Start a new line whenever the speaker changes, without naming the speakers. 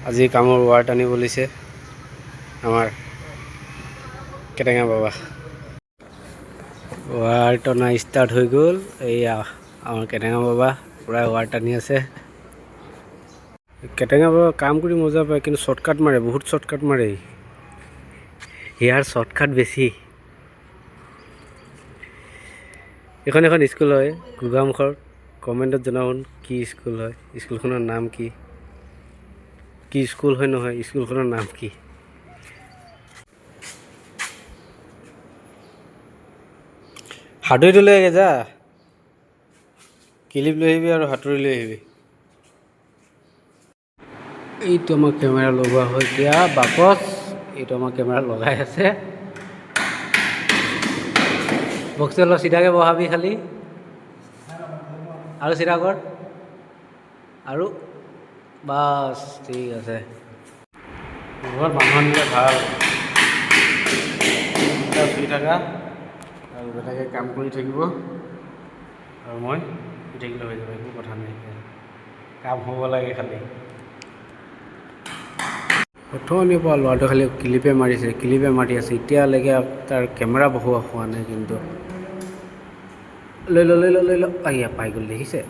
আজি কামৰ ৱাৰ্ড আনিব লৈছে আমাৰ কেটেঙা বাবা। ৱাৰ্ড অনা ষ্টাৰ্ট হৈ গ'ল। এইয়া আমাৰ কেটেঙা বাবা পূৰা ৱাৰ্ড আনি আছে। কেটেঙা বাবা কাম কৰি মজা পায়, কিন্তু শ্বৰ্টকাট মাৰে, বহুত শ্বৰ্টকাট মাৰে। ইয়াৰ শ্বৰ্টকাট বেছি। এখন স্কুল হয় গোগামুখৰ। কমেণ্টত জনাব কি স্কুল হয়, স্কুলখনৰ নাম কি, কি স্কুল হয় নহয়, স্কুলখনৰ নাম কি। হাতুৰীটো লৈ আগে যা, ক্লিপ লৈ আহিবি আৰু হাতুৰী লৈ আহিবি। এইটো আমাৰ কেমেৰা লগোৱা হয় এতিয়া বাকচ, এইটো আমাৰ কেমেৰা লগাই আছে। বক্সটো অলপ চিধাকৈ বহাবি খালি, আৰু চিধা কৰ, আৰু বাছ ঠিক আছে। ঘৰত মানুহ আনিলে ভাল, শুই থাকা আৰু বেলেগে কাম কৰি থাকিব, আৰু মই শুই থাকিলে হৈ যাব, একো কথা নাই। কাম হ'ব লাগে খালি। অথনিৰ পৰা ল'ৰাটো খালি ক্লিপে মাৰি আছে, এতিয়ালৈকে তাৰ কেমেৰা বহুৱা হোৱা নাই। কিন্তু লৈ ল আইয়া পাই গ'ল, দেখিছে।